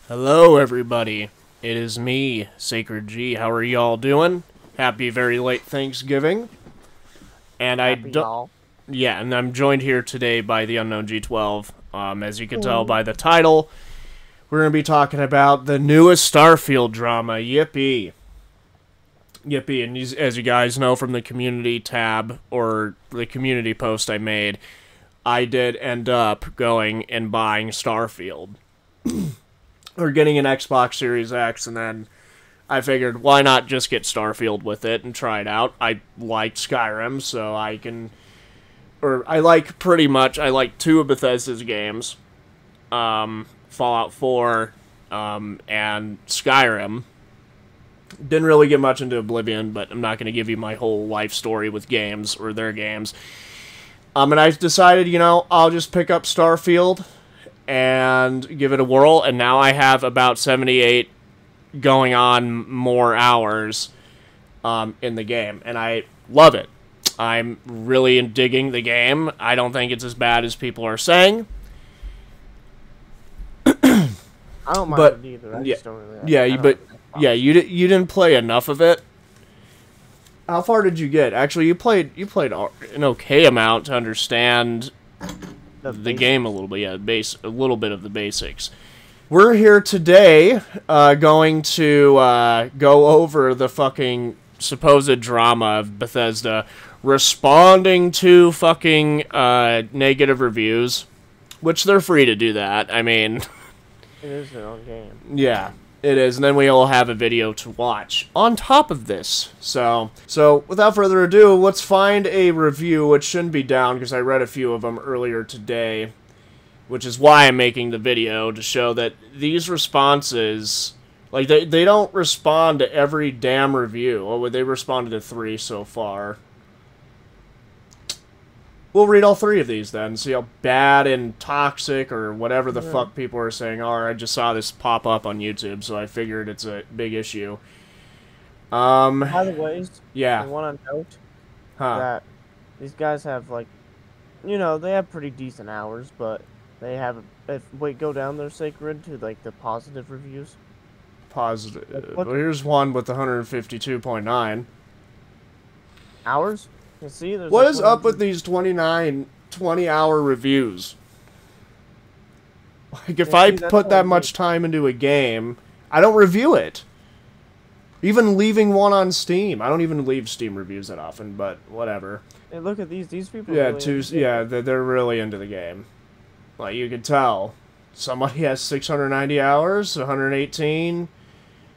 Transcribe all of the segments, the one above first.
Hello, everybody. It is me, Sacred G. How are y'all doing? Happy very late Thanksgiving. And and I'm joined here today by the Unknown G12. As you can tell by the title, we're going to be talking about the newest Starfield drama. Yippee. Yippee. And as you guys know from the community tab, or the community post I made, I did end up going and buying Starfield. Or getting an Xbox Series X, and then I figured, why not just get Starfield with it and try it out? I like Skyrim, so I like two of Bethesda's games, Fallout 4, and Skyrim. Didn't really get much into Oblivion, but I'm not going to give you my whole life story with games, or their games. And I decided, I'll just pick up Starfield and give it a whirl, and now I have about 78 going on more hours in the game, and I love it. I'm really digging the game. I don't think it's as bad as people are saying. I don't mind it either. I just don't really. You didn't play enough of it. How far did you get? Actually, you played an okay amount to understand the game a little bit, a little bit of the basics. We're here today, going to go over the fucking supposed drama of Bethesda responding to fucking negative reviews, which they're free to do that. I mean, it is their own game. Yeah. It is, and then we all have a video to watch on top of this. So without further ado, let's find a review, which shouldn't be down because I read a few of them earlier today, which is why I'm making the video, to show that these responses, like, they don't respond to every damn review. Oh, they responded to 3 so far. We'll read all 3 of these then, and see how bad and toxic or whatever the fuck people are saying are. I just saw this pop up on YouTube, so I figured it's a big issue. By the way, yeah. I want to note that these guys have, like, they have pretty decent hours, but they have, go down there, Sacred, to, like, the positive reviews. Positive. Well, here's one with 152.9. Hours? You see, what is up with these 20-hour reviews? Like, if I put that much time into a game, I don't review it. Even leaving one on Steam. I don't even leave Steam reviews that often, but whatever. Hey, look at these people. Yeah, they're really into the game. Like, you can tell. Somebody has 690 hours, 118,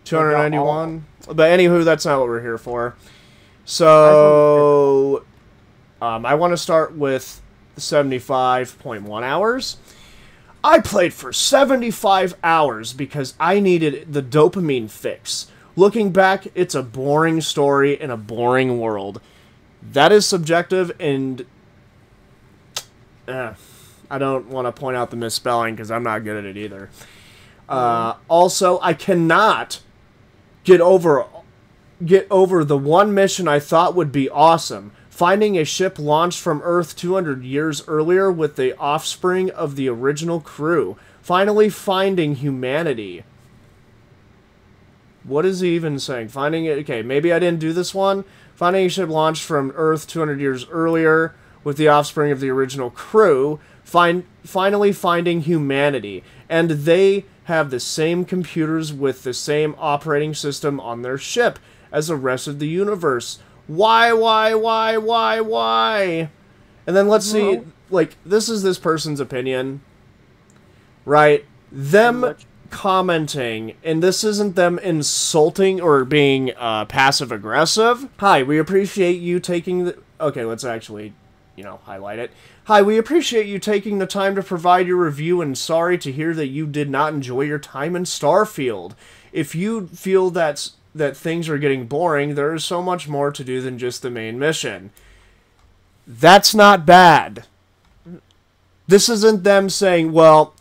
291. But anywho, that's not what we're here for. So, I want to start with 75.1 hours. I played for 75 hours because I needed the dopamine fix. Looking back, it's a boring story in a boring world. That is subjective, and I don't want to point out the misspelling because I'm not good at it either. Also, I cannot get over the one mission I thought would be awesome. Finding a ship launched from Earth 200 years earlier with the offspring of the original crew. Finally finding humanity. What is he even saying? Finding it... Okay, maybe I didn't do this one. Finding a ship launched from Earth 200 years earlier with the offspring of the original crew. Finally finding humanity. And they have the same computers with the same operating system on their ship as the rest of the universe. Why? And then let's see, like, this is this person's opinion, right? Them commenting, and this isn't them insulting or being passive-aggressive. Hi, we appreciate you taking the... Okay, let's actually, highlight it. Hi, we appreciate you taking the time to provide your review, and sorry to hear that you did not enjoy your time in Starfield. If you feel that things are getting boring, there is so much more to do than just the main mission. That's not bad. This isn't them saying, well,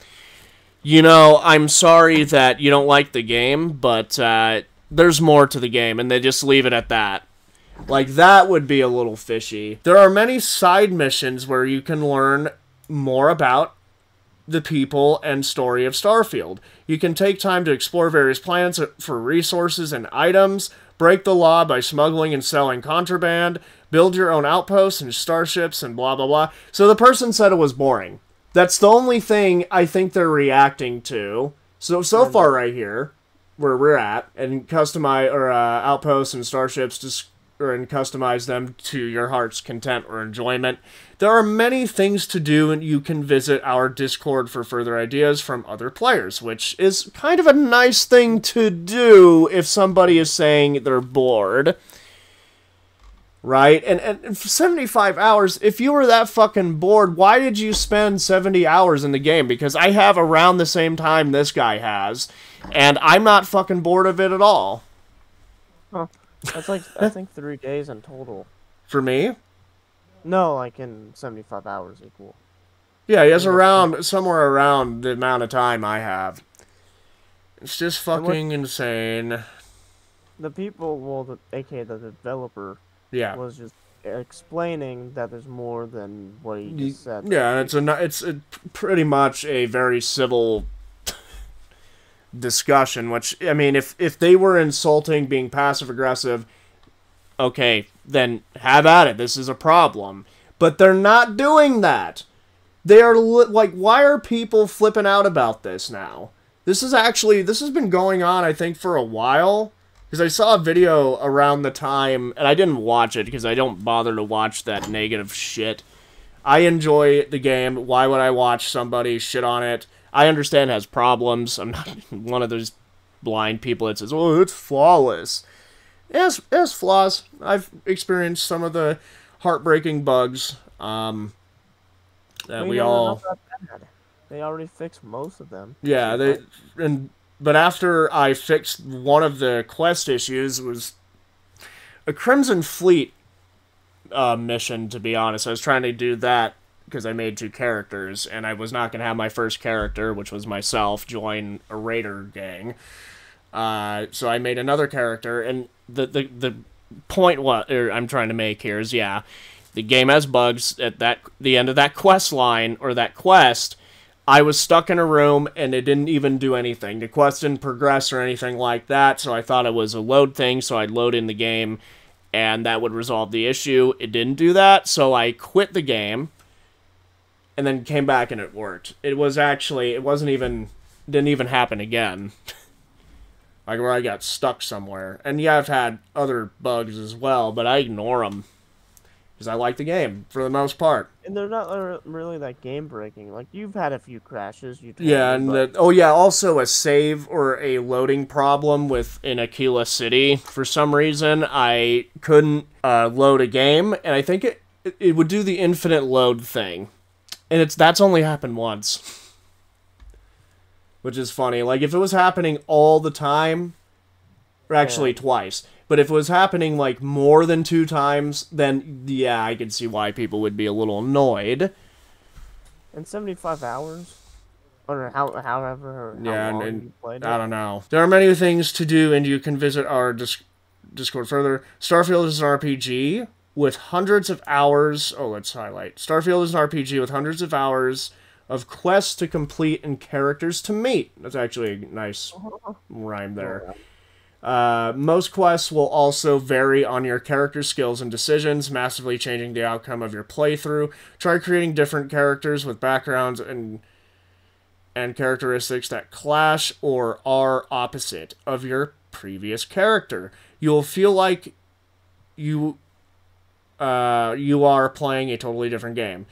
I'm sorry that you don't like the game, but there's more to the game, and they just leave it at that. Like, that would be a little fishy. There are many side missions where you can learn more about the people and story of Starfield. You can take time to explore various planets for resources and items, break the law by smuggling and selling contraband, build your own outposts and starships, and blah, blah, blah. So the person said it was boring. That's the only thing I think they're reacting to. So far right here, where we're at, and customize outposts and starships and customize them to your heart's content or enjoyment. There are many things to do, and you can visit our Discord for further ideas from other players, which is kind of a nice thing to do if somebody is saying they're bored. Right? And for 75 hours, if you were that fucking bored, why did you spend 70 hours in the game? Because I have around the same time this guy has, and I'm not fucking bored of it at all. Huh. That's like, I think 3 days in total. For me? No, like in 75 hours equal. Yeah, he has somewhere around the amount of time I have. It's just fucking insane. The people, well, aka the developer, was just explaining that there's more than what he just said. Yeah, and it's pretty much a very civil discussion, which, I mean, if they were insulting, being passive-aggressive, okay, then have at it. This is a problem. But they're not doing that. They are, like, why are people flipping out about this now? This has been going on, I think, for a while. Because I saw a video around the time, and I didn't watch it because I don't bother to watch that negative shit. I enjoy the game. Why would I watch somebody shit on it? I understand it has problems. I'm not one of those blind people that says, oh, it's flawless. It has flaws. I've experienced some of the heartbreaking bugs that we all... They already fixed most of them. Yeah, but after I fixed one of the quest issues, it was a Crimson Fleet mission, to be honest. I was trying to do that because I made 2 characters, and I was not going to have my first character, which was myself, join a raider gang. So I made another character, and the point I'm trying to make here is, yeah, the game has bugs. At the end of that quest line, or that quest, I was stuck in a room, and it didn't even do anything. The quest didn't progress or anything like that, so I thought it was a load thing, so I'd load in the game, and that would resolve the issue. It didn't do that, so I quit the game, and then came back, and it worked. Didn't even happen again. Like, where I got stuck somewhere. And yeah, I've had other bugs as well, but I ignore them. Because I like the game, for the most part. And they're not really that game-breaking. Like, you've had a few crashes. Also a save or a loading problem in Aquila City. For some reason, I couldn't load a game, and I think it would do the infinite load thing. And that's only happened once. Which is funny. Like, if it was happening all the time, or actually twice, but if it was happening, like, more than 2 times, then, yeah, I could see why people would be a little annoyed. In 75 hours? Or however long you played it? I don't know. There are many things to do, and you can visit our Discord further. Starfield is an RPG with hundreds of hours... Oh, let's highlight. Starfield is an RPG with hundreds of hours of quests to complete and characters to meet. That's actually a nice rhyme there. Most quests will also vary on your character skills and decisions, massively changing the outcome of your playthrough. Try creating different characters with backgrounds and characteristics that clash or are opposite of your previous character. You'll feel like you are playing a totally different game.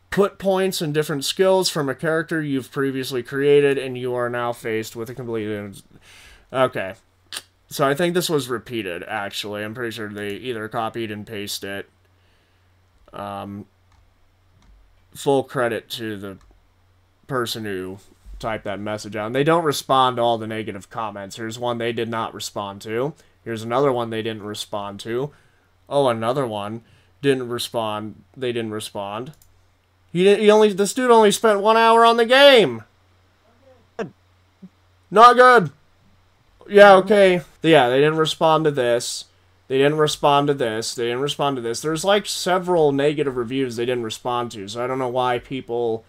Put points and different skills from a character you've previously created, and you are now faced with a completely... Okay. So I think this was repeated, actually. I'm pretty sure they either copied and pasted it. Full credit to the person who typed that message out. And they don't respond to all the negative comments. Here's one they did not respond to. Here's another one they didn't respond to. Oh, another one didn't respond. They didn't respond. This dude only spent 1 hour on the game. Not good. Yeah, okay. Yeah, they didn't respond to this. They didn't respond to this. They didn't respond to this. There's like several negative reviews they didn't respond to, so I don't know why people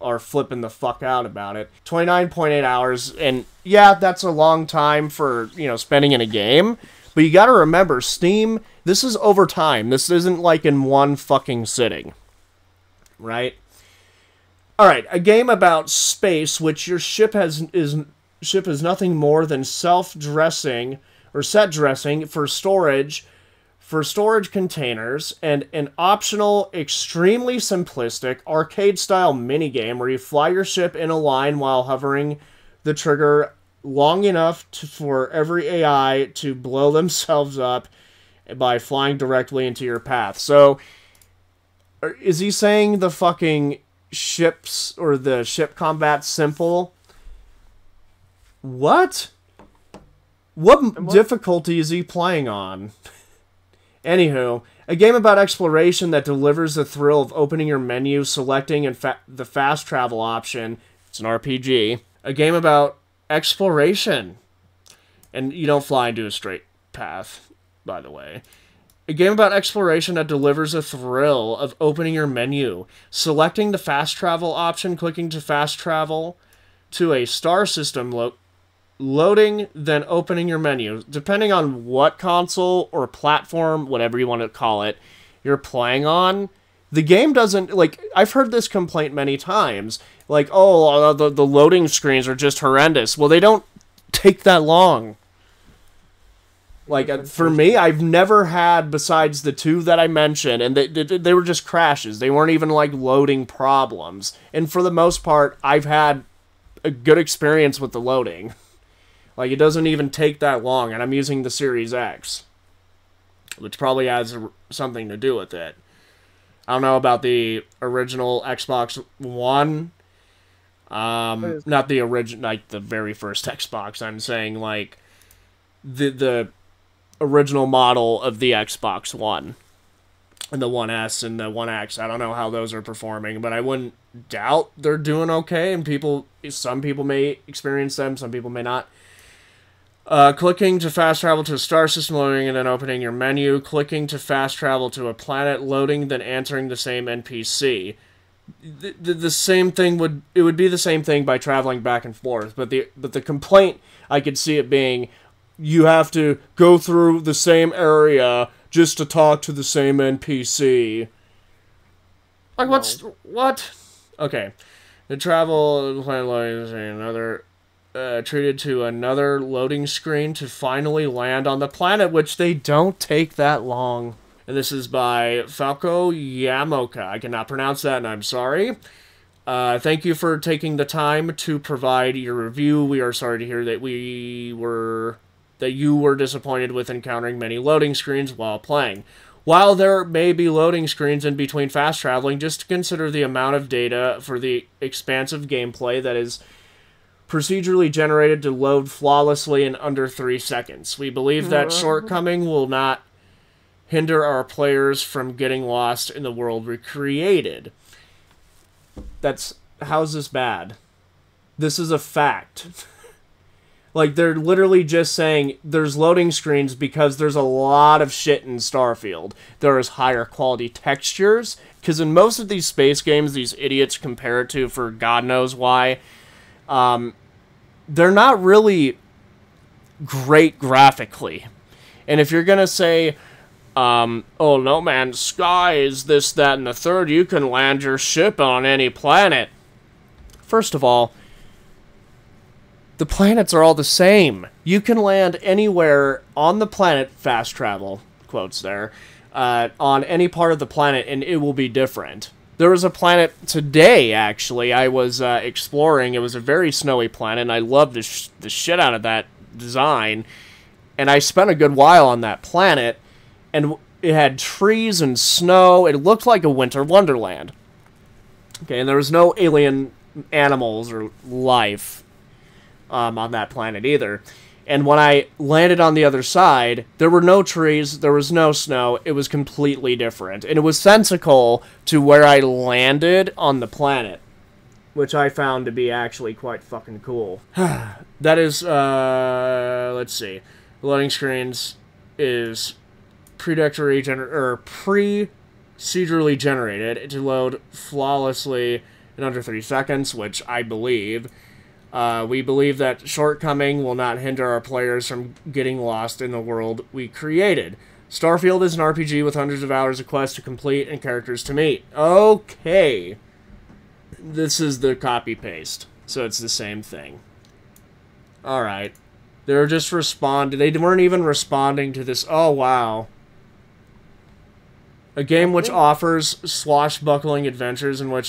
are flipping the fuck out about it. 29.8 hours, and yeah, that's a long time for, you know, spending in a game, but you gotta remember, Steam, this is over time. This isn't like in one fucking sitting. Right? Alright, a game about space, which your ship is nothing more than self-dressing, or set dressing for storage containers, and an optional, extremely simplistic, arcade-style minigame where you fly your ship in a line while hovering the trigger long enough for every AI to blow themselves up by flying directly into your path. So, is he saying the fucking ships, or the ship combat's simple? What difficulty is he playing on? Anywho, a game about exploration that delivers the thrill of opening your menu, selecting the fast travel option. It's an RPG. A game about exploration. And you don't fly into a straight path, by the way. A game about exploration that delivers a thrill of opening your menu, selecting the fast travel option, clicking to fast travel to a star system loading, then opening your menu. Depending on what console or platform, whatever you want to call it, you're playing on, the game doesn't, like, I've heard this complaint many times, like, oh, the loading screens are just horrendous. Well, they don't take that long. Like, for me, I've never had, besides the two that I mentioned, and they were just crashes. They weren't even, like, loading problems. And for the most part, I've had a good experience with the loading. Like, it doesn't even take that long, and I'm using the Series X, which probably has something to do with it. I don't know about the original Xbox One. Not the original, like, the very first Xbox. I'm saying, like, the original model of the Xbox One. And the 1S and the 1X. I don't know how those are performing, but I wouldn't doubt they're doing okay, and some people may experience them, some people may not. Clicking to fast travel to a star system, loading, and then opening your menu. Clicking to fast travel to a planet, loading, then answering the same NPC. The same thing would be the same thing by traveling back and forth, but the complaint, I could see it being, you have to go through the same area just to talk to the same NPC. Like, what? Okay. The travel planet loading treated to another loading screen to finally land on the planet, which they don't take that long. And this is by Falco Yamoka. I cannot pronounce that, and I'm sorry. Thank you for taking the time to provide your review. We are sorry to hear that you were disappointed with encountering many loading screens while playing. While there may be loading screens in between fast traveling, just consider the amount of data for the expansive gameplay that is procedurally generated to load flawlessly in under 3 seconds. We believe that shortcoming will not hinder our players from getting lost in the world we created. How's this bad? This is a fact. Like, they're literally just saying there's loading screens because there's a lot of shit in Starfield. There is higher quality textures, because in most of these space games these idiots compare it to for God knows why, they're not really great graphically. And if you're gonna say, oh no man, sky is this, that, and the third, you can land your ship on any planet. First of all, the planets are all the same. You can land anywhere on the planet, fast travel, quotes there, on any part of the planet, and it will be different. There was a planet today, actually, I was exploring. It was a very snowy planet, and I loved the shit out of that design. And I spent a good while on that planet, and it had trees and snow. It looked like a winter wonderland. Okay, and there was no alien animals or life on that planet either. And when I landed on the other side, there were no trees, there was no snow, it was completely different. And it was sensical to where I landed on the planet, which I found to be actually quite fucking cool. That is, let's see. Loading screens is procedurally generated to load flawlessly in under 3 seconds, which I believe. We believe that shortcoming will not hinder our players from getting lost in the world we created. Starfield is an RPG with hundreds of hours of quests to complete and characters to meet. Okay. This is the copy-paste, so it's the same thing. Alright. They were just responding. They weren't even responding to this. Oh, wow. A game which offers swashbuckling adventures in which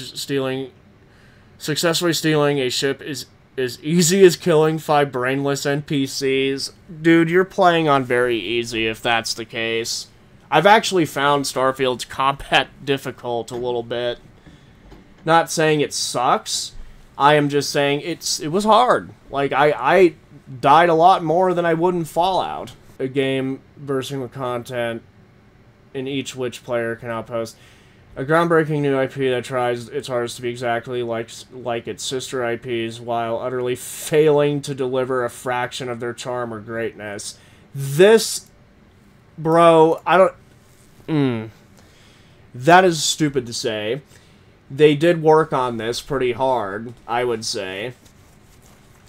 successfully stealing a ship is as easy as killing 5 brainless NPCs. Dude, you're playing on very easy if that's the case. I've actually found Starfield's combat difficult a little bit. Not saying it sucks. I am just saying it was hard. Like, I died a lot more than I would in Fallout. A game bursting with content in each which player can outpost. A groundbreaking new IP that tries its hardest to be exactly like its sister IPs while utterly failing to deliver a fraction of their charm or greatness. This, bro, I don't... That is stupid to say. They did work on this pretty hard, I would say.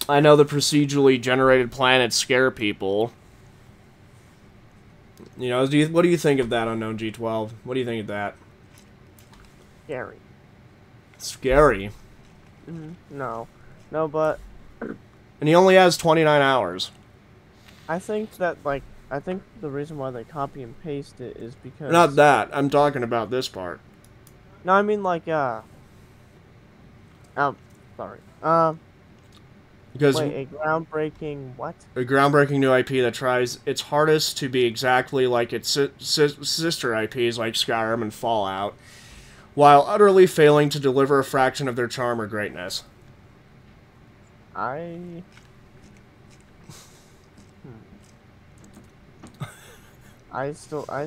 I know the procedurally generated planets scare people. You know, what do you think of that, Unknown G12? What do you think of that? Scary. Scary? No. No, but... And he only has 29 hours. I think that, like, I think the reason why they copy and paste it is because... Not that. I'm talking about this part. No, I mean, like, sorry. Because wait, a groundbreaking what? A groundbreaking new IP that tries its hardest to be exactly like its sister IPs like Skyrim and Fallout, while utterly failing to deliver a fraction of their charm or greatness. I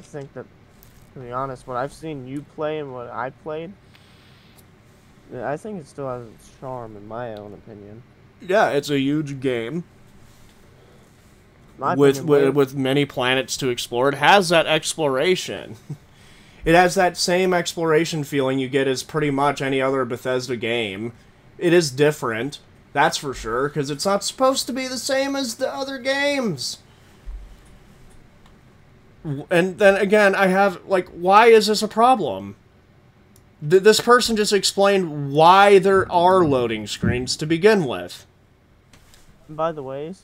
think that, to be honest, what I've seen you play and what I played, I think it still has its charm, in my own opinion. Yeah, it's a huge game. With many planets to explore. It has that exploration. It has that same exploration feeling you get as pretty much any other Bethesda game. It is different, that's for sure, because it's not supposed to be the same as the other games. And then again, I have, like, why is this a problem? This person just explained why there are loading screens to begin with. By the ways,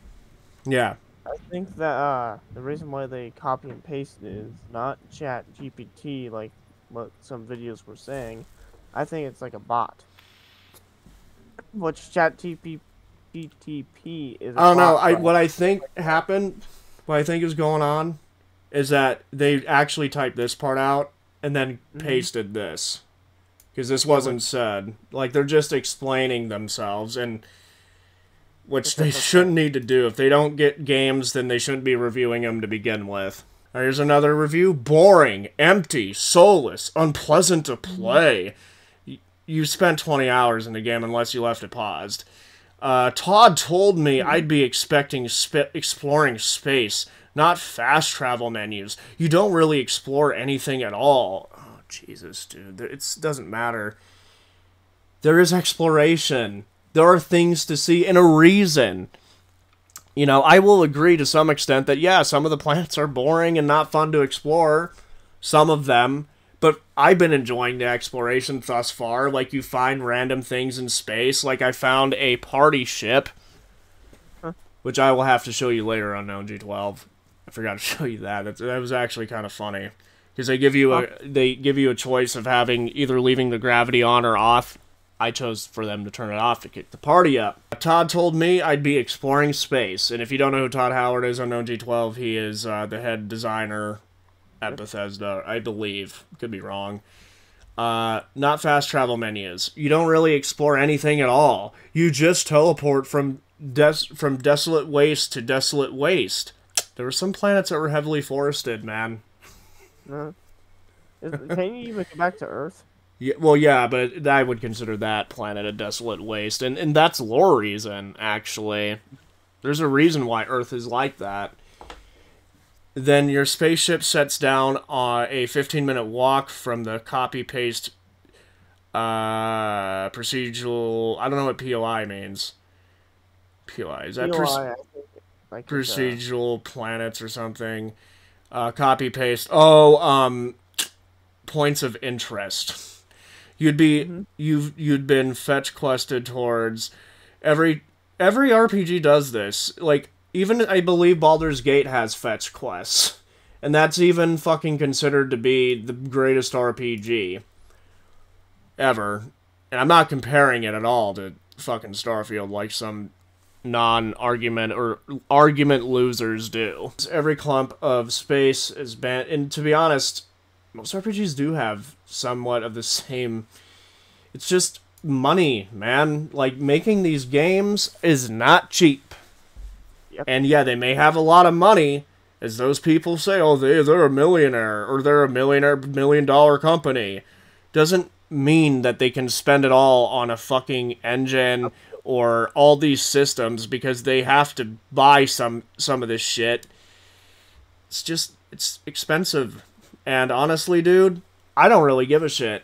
yeah, I think that the reason why they copy and paste it is not Chat GPT like what some videos were saying. I think it's like a bot. Which Chat GTP is. I don't know. What I think happened, what I think is going on, is that they actually typed this part out and then pasted this. Because this wasn't said. Like, they're just explaining themselves, and which they shouldn't need to do. If they don't get games, then they shouldn't be reviewing them to begin with. Right, here's another review. Boring, empty, soulless, unpleasant to play. You spent 20 hours in the game unless you left it paused. Todd told me I'd be expecting exploring space, not fast travel menus. You don't really explore anything at all. Oh, Jesus, dude. It doesn't matter. There is exploration. There are things to see and a reason. You know, I will agree to some extent that, yeah, some of the planets are boring and not fun to explore. Some of them. But I've been enjoying the exploration thus far. Like, you find random things in space. Like, I found a party ship. Which I will have to show you later on Unknown G12. I forgot to show you that. That was actually kind of funny. Because they give you a choice of having either leaving the gravity on or off. I chose for them to turn it off to kick the party up. Todd told me I'd be exploring space. And if you don't know who Todd Howard is on Unknown G12, he is the head designer at Bethesda, I believe. Could be wrong. Not fast travel menus. You don't really explore anything at all. You just teleport from desolate waste to desolate waste. There were some planets that were heavily forested, man. Can you even get back to Earth? Yeah, well, yeah, but I would consider that planet a desolate waste, and that's lore reason, actually. There's a reason why Earth is like that. Then your spaceship sets down on a 15-minute walk from the copy-paste Procedural. I don't know what POI means. POI is that POI, I think, like procedural planets or something? Copy paste. Oh, points of interest. You'd been fetch quested towards every RPG does this. Like, even I believe Baldur's Gate has fetch quests. And that's even fucking considered to be the greatest RPG ever. And I'm not comparing it at all to fucking Starfield like some non-argument or argument losers do. Every clump of space is banned, and to be honest, most RPGs do have somewhat of the same. It's just money, man. Like, making these games is not cheap. Yep. And yeah, they may have a lot of money, as those people say, oh, they're a millionaire, or they're a $1 million company. Doesn't mean that they can spend it all on a fucking engine or all these systems, because they have to buy some of this shit. It's expensive. And honestly, dude, I don't really give a shit.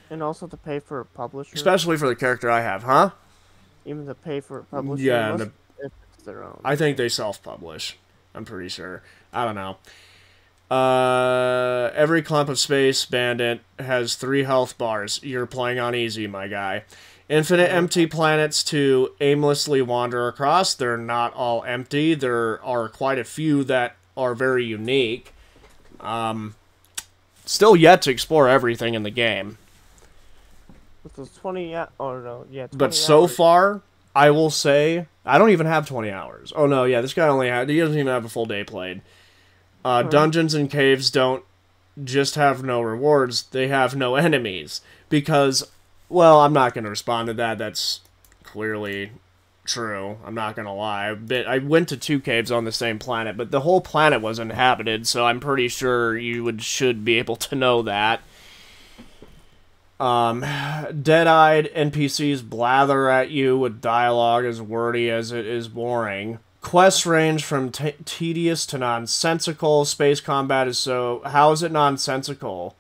And also to pay for a publisher. Especially for the character I have, huh? Even to pay for a publisher. Yeah, if it's their own. I think they self-publish. I'm pretty sure. I don't know. Every clump of space bandit has 3 health bars. You're playing on easy, my guy. Infinite empty planets to aimlessly wander across. They're not all empty. There are quite a few that are very unique. Still yet to explore everything in the game. With those 20, yeah, or no, yeah. 20 but so hours. far, I will say I don't even have 20 hours. Oh no, yeah, this guy he doesn't even have a full day played. Dungeons and caves don't just have no rewards; they have no enemies. Because, well, I'm not going to respond to that. That's clearly true. I'm not going to lie. I went to 2 caves on the same planet, but the whole planet was inhabited, so I'm pretty sure you should be able to know that. Dead-eyed NPCs blather at you with dialogue as wordy as it is boring. Quests range from tedious to nonsensical. Space combat is so... How is it nonsensical?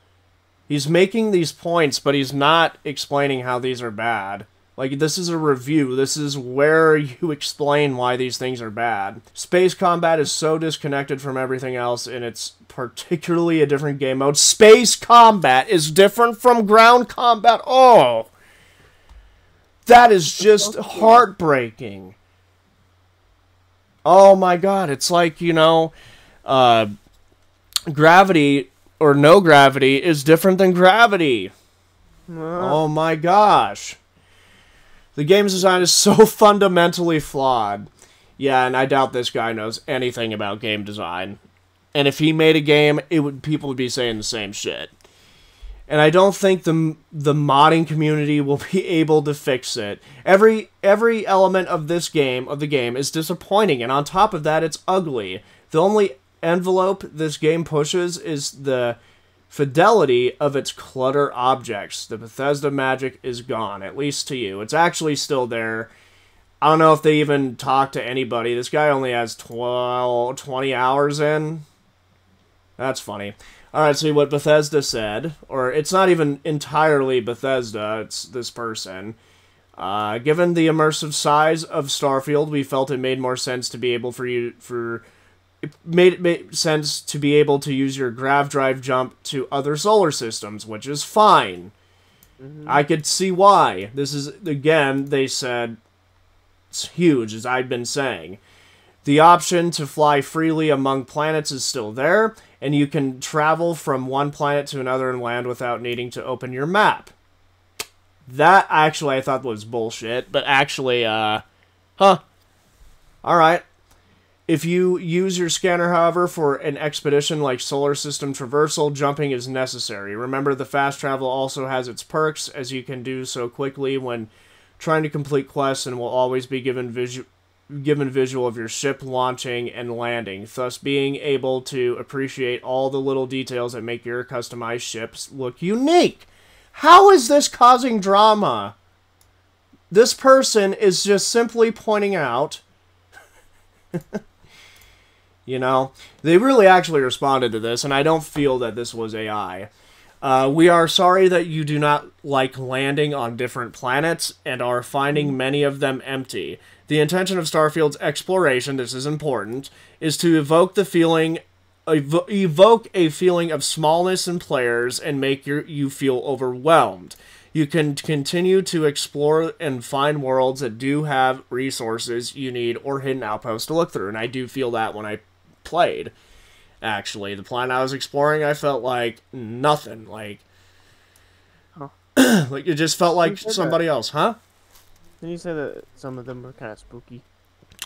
He's making these points, but he's not explaining how these are bad. Like, this is a review. This is where you explain why these things are bad. Space combat is so disconnected from everything else, and it's particularly a different game mode. Space combat is different from ground combat. Oh! That is just heartbreaking. Oh my god, it's like, you know, gravity or no gravity is different than gravity. Oh my gosh. The game's design is so fundamentally flawed. Yeah, and I doubt this guy knows anything about game design. And if he made a game, people would be saying the same shit. And I don't think the modding community will be able to fix it. Every element of the game is disappointing, and on top of that, it's ugly. The only envelope this game pushes is the fidelity of its clutter objects. The Bethesda magic is gone, at least to you. It's actually still there. I don't know if they even talk to anybody. This guy only has 20 hours in. That's funny. Alright, see what Bethesda said. Or, it's not even entirely Bethesda, it's this person. Given the immersive size of Starfield, we felt it made more sense to be able it made sense to be able to use your grav drive jump to other solar systems, which is fine. I could see why. This is, again, they said, it's huge, as I've been saying. The option to fly freely among planets is still there, and you can travel from one planet to another and land without needing to open your map. That, actually, I thought was bullshit, but actually, alright. If you use your scanner, however, for an expedition like solar system traversal, jumping is necessary. Remember, the fast travel also has its perks, as you can do so quickly when trying to complete quests and will always be given visual of your ship launching and landing, thus being able to appreciate all the little details that make your customized ships look unique. How is this causing drama? This person is just simply pointing out... You know, they really actually responded to this, and I don't feel that this was AI. We are sorry that you do not like landing on different planets and are finding many of them empty. The intention of Starfield's exploration, this is important, is to evoke a feeling of smallness in players and make you feel overwhelmed. You can continue to explore and find worlds that do have resources you need or hidden outposts to look through, and I do feel that when I played. Actually, the planet I was exploring, I felt like nothing. Like, like it just felt like somebody else, huh? Didn't you say that some of them were kind of spooky?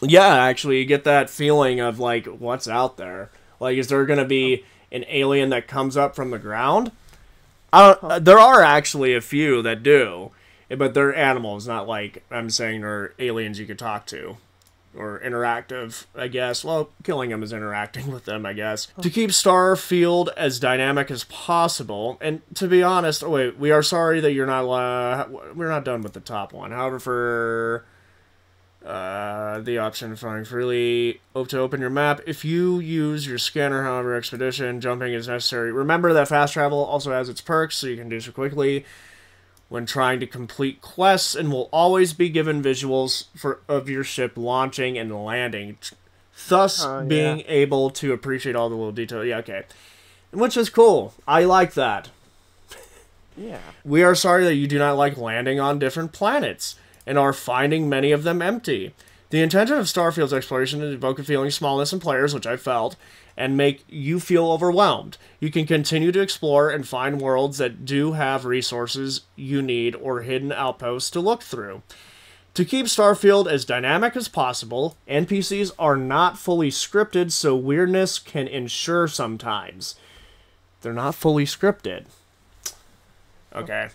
Yeah, actually, you get that feeling of, like, what's out there? Like, is there going to be an alien that comes up from the ground? There are actually a few that do, but they're animals, not like I'm saying they're aliens you could talk to. Or interactive, I guess. Well, killing them is interacting with them, I guess. To keep Starfield as dynamic as possible, and to be honest, oh wait, we are sorry that you're not, we're not done with the top one. However, for the option of flying freely, to open your map, if you use your scanner, however, expedition, jumping is necessary. Remember that fast travel also has its perks, so you can do so quickly when trying to complete quests, and will always be given visuals of your ship launching and landing, thus being able to appreciate all the little detail. Yeah, okay. Which is cool. I like that. Yeah. We are sorry that you do not like landing on different planets, and are finding many of them empty. The intention of Starfield's exploration is to evoke a feeling of smallness in players, which I felt, and make you feel overwhelmed. You can continue to explore and find worlds that do have resources you need or hidden outposts to look through. To keep Starfield as dynamic as possible, NPCs are not fully scripted, so weirdness can ensure sometimes. They're not fully scripted. Okay.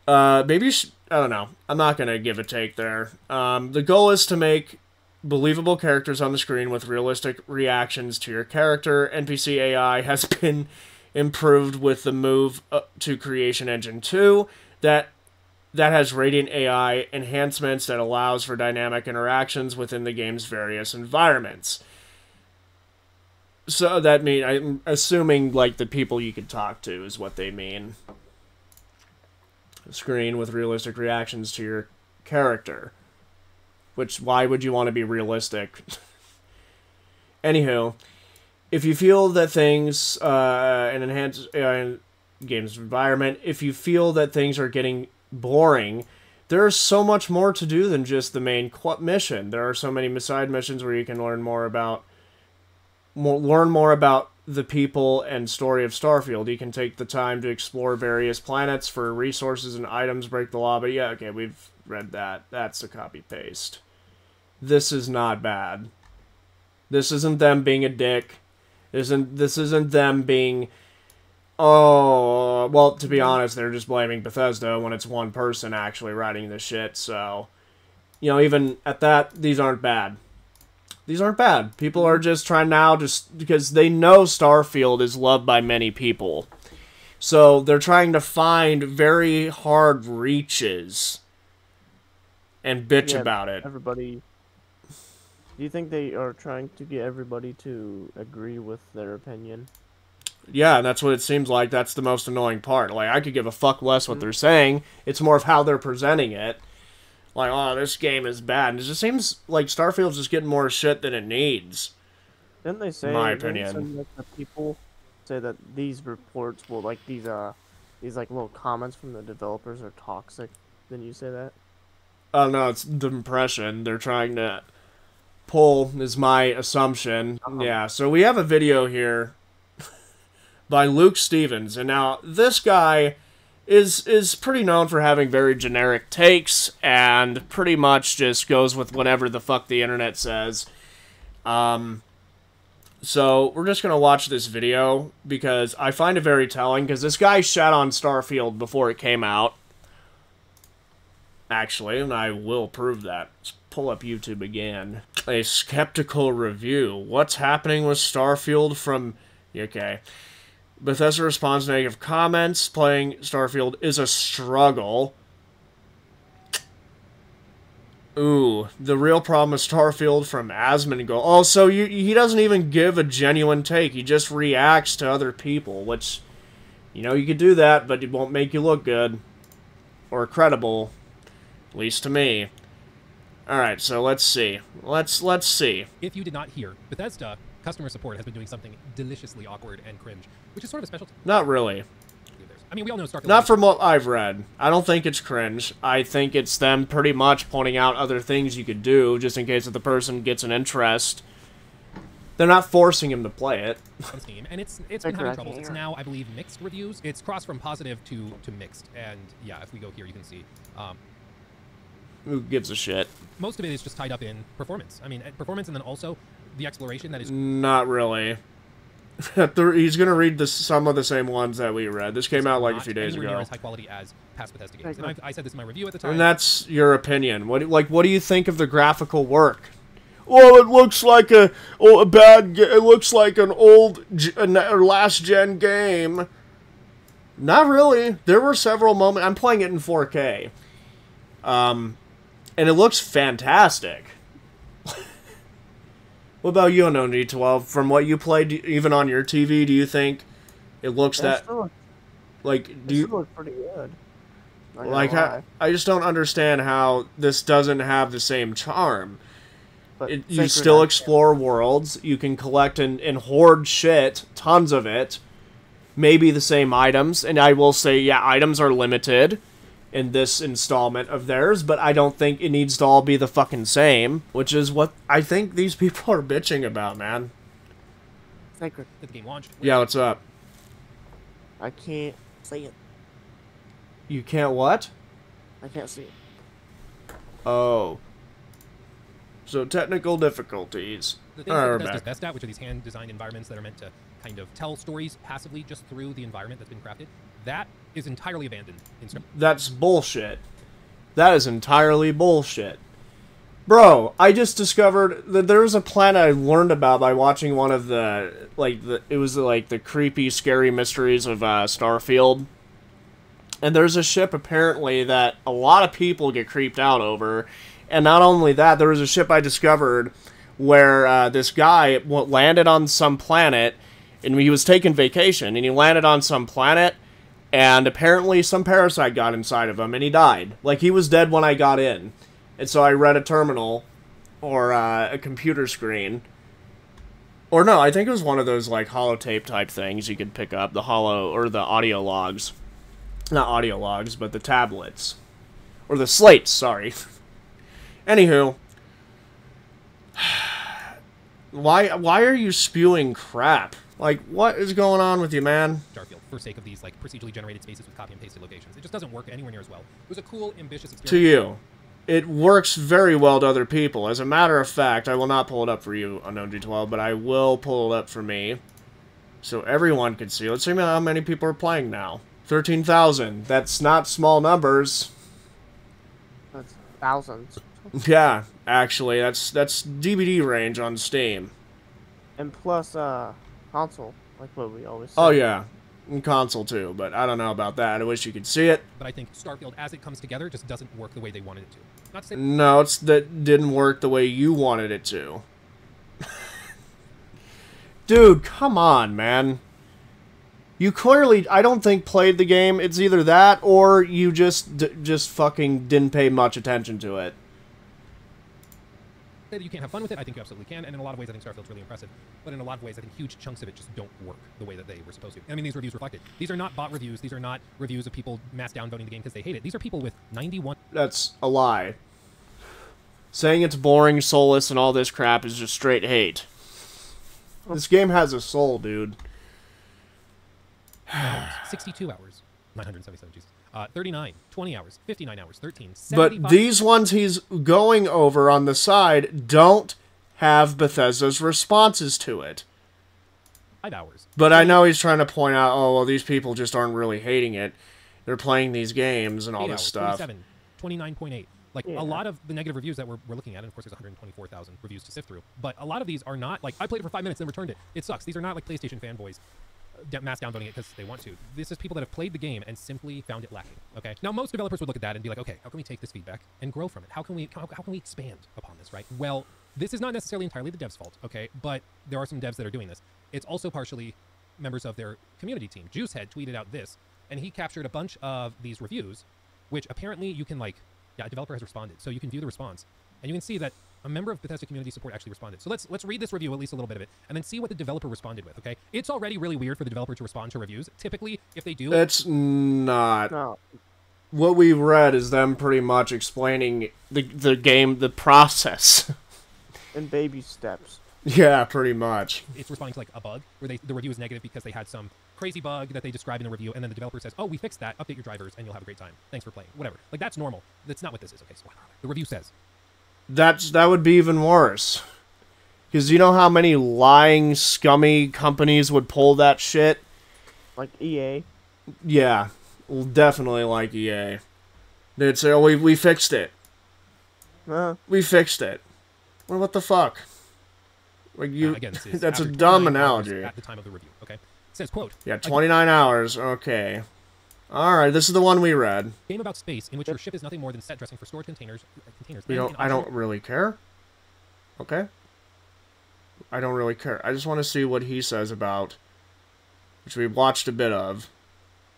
Maybe I don't know. I'm not going to give a take there. The goal is to make believable characters on the screen with realistic reactions to your character. NPC AI has been improved with the move to Creation Engine 2 that has Radiant AI enhancements that allows for dynamic interactions within the game's various environments. So that means, I'm assuming, like, the people you could talk to is what they mean. Screen with realistic reactions to your character. Which, why would you want to be realistic? Anywho, if you feel that things, an enhanced game's environment, if you feel that things are getting boring, there's so much more to do than just the main mission. There are so many side missions where you can learn more about the people and story of Starfield. You can take the time to explore various planets for resources and items, break the law, but yeah, okay, we've read that. That's a copy-paste. This is not bad. This isn't them being a dick. This isn't them being... Oh, well, to be honest, they're just blaming Bethesda when it's one person actually writing this shit, so... You know, even at that, these aren't bad. These aren't bad. People are just trying now, just because they know Starfield is loved by many people. So they're trying to find very hard reaches and bitch about it. Everybody... Do you think they are trying to get everybody to agree with their opinion? Yeah, and that's what it seems like. That's the most annoying part. Like, I could give a fuck less what they're saying. It's more of how they're presenting it. Like, oh, this game is bad. And it just seems like Starfield's just getting more shit than it needs. Didn't they say, in my opinion, that the people say that these reports will, like, these like little comments from the developers are toxic? Didn't you say that? Oh, no, it's the impression they're trying to pull, is my assumption. Yeah, so we have a video here by Luke Stevens, and now this guy is pretty known for having very generic takes, and pretty much just goes with whatever the fuck the internet says. So we're just gonna watch this video, because I find it very telling, because this guy shat on Starfield before it came out. Actually, and I will prove that. Let's pull up YouTube again. A skeptical review. What's happening with Starfield from... Okay. Bethesda responds to negative comments. Playing Starfield is a struggle. Ooh. The real problem with Starfield from Asmongold. Oh, so he doesn't even give a genuine take. He just reacts to other people, which You know you could do that, but it won't make you look good. Or credible. At least to me. Alright, so let's see. Let's see. If you did not hear, Bethesda customer support has been doing something deliciously awkward and cringe, which is sort of a specialty. Not really. I mean, we all know Starfield. Not from what I've read. I don't think it's cringe. I think it's them pretty much pointing out other things you could do, just in case if the person gets an interest. They're not forcing him to play it. On Steam, and it's been having troubles. It's now, I believe, mixed reviews. It's crossed from positive to mixed, and yeah, if we go here, you can see. Who gives a shit? Most of it is just tied up in performance. I mean, performance, and then also the exploration that is... Not really. He's going to read some of the same ones that we read. This came out like a few days ago. Not as high quality as past Bethesda games. And I said this in my review at the time. And that's your opinion. What do you think of the graphical work? Well, it looks like it looks like an old last gen game. Not really. There were several moments. I'm playing it in 4K. And it looks fantastic. What about you, No D12? From what you played, even on your TV, do you think it looks like? Do you look pretty good? Like, I just don't understand how this doesn't have the same charm. You still explore worlds. You can collect and hoard shit, tons of it. Maybe the same items, and I will say, yeah, items are limited in this installment of theirs, but I don't think it needs to all be the fucking same, which is what I think these people are bitching about, man. Sacred. The game launched. Yeah, what's up? I can't see it. You can't what? I can't see it. Oh. So technical difficulties. The things that Bethesda's best at, which are these hand-designed environments that are meant to kind of tell stories passively just through the environment that's been crafted, that is entirely abandoned in Starfield. That's bullshit. That is entirely bullshit. Bro, I just discovered that there was a planet I learned about by watching one of it was like the creepy, scary mysteries of Starfield. And there's a ship apparently that a lot of people get creeped out over. And not only that, there was a ship I discovered where this guy landed on some planet, and he was taking vacation, and he landed on some planet, and apparently some parasite got inside of him, and he died. Like, he was dead when I got in. And so I read a terminal, or a computer screen. Or no, I think it was one of those, like, holotape type things you could pick up, the audio logs. Not audio logs, but the tablets. Or the slates, sorry. Anywho, why are you spewing crap? Like, what is going on with you, man? Starfield, for sake of these like procedurally generated spaces with copy and pasted locations, it just doesn't work anywhere near as well. It was a cool, ambitious experience. To you, it works very well to other people. As a matter of fact, I will not pull it up for you, Unknown D12, but I will pull it up for me, so everyone can see. Let's see how many people are playing now. 13,000. That's not small numbers. That's thousands. Yeah, actually, that's DVD range on Steam. And plus, console, like what we always say. Oh, yeah. And console, too, but I don't know about that. I wish you could see it. But I think Starfield, as it comes together, just doesn't work the way they wanted it to. Not to say... No, that didn't work the way you wanted it to. Dude, come on, man. You clearly, I don't think, played the game. It's either that, or you just fucking didn't pay much attention to it. That you can't have fun with it, I think you absolutely can, and in a lot of ways I think Starfield's really impressive, but in a lot of ways I think huge chunks of it just don't work the way that they were supposed to. I mean, these reviews reflect it. These are not bot reviews, these are not reviews of people mass downvoting the game because they hate it. These are people with 91... That's a lie. Saying it's boring, soulless, and all this crap is just straight hate. This game has a soul, dude. 62 hours. 977, Jesus. 39, 20 hours, 59 hours, 13, 75... But these ones he's going over on the side don't have Bethesda's responses to it. 5 hours. But I know he's trying to point out, oh, well, these people just aren't really hating it. They're playing these games and all this stuff. 27, 29.8. Like, a lot of the negative reviews that we're looking at, and of course there's 124,000 reviews to sift through, but a lot of these are not, like, I played it for 5 minutes and then returned it. It sucks. These are not, like, PlayStation fanboys mass downvoting it because they want to. This is people that have played the game and simply found it lacking, okay? Now, most developers would look at that and be like, okay, how can we take this feedback and grow from it? How can we expand upon this, right? Well, this is not necessarily entirely the devs' fault, okay? But there are some devs that are doing this. It's also partially members of their community team. Juicehead tweeted out this, and he captured a bunch of these reviews, which apparently you can, like, yeah, a developer has responded. So you can view the response, and you can see that a member of Bethesda community support actually responded. So let's read this review, at least a little bit of it, and then see what the developer responded with, okay? It's already really weird for the developer to respond to reviews. Typically, if they do... It's not. No. What we read is them pretty much explaining the game, the process. In baby steps. Yeah, pretty much. It's responding to, like, a bug, where the review is negative because they had some crazy bug that they describe in the review, and then the developer says, oh, we fixed that, update your drivers, and you'll have a great time. Thanks for playing. Whatever. Like, that's normal. That's not what this is. Okay, so the review says... That would be even worse. Because you know how many lying, scummy companies would pull that shit? Like EA? Yeah, well, definitely like EA. They'd say, oh, we fixed it. We fixed it. Well, what the fuck? Like you, again, this is that's a dumb analogy. At the time of the review, okay? It says, quote... Yeah, 29 hours, okay. Alright, this is the one we read. Game about space in which your ship is nothing more than set dressing for stored containers. I don't really care. Okay. I don't really care. I just want to see what he says about, which we watched a bit of.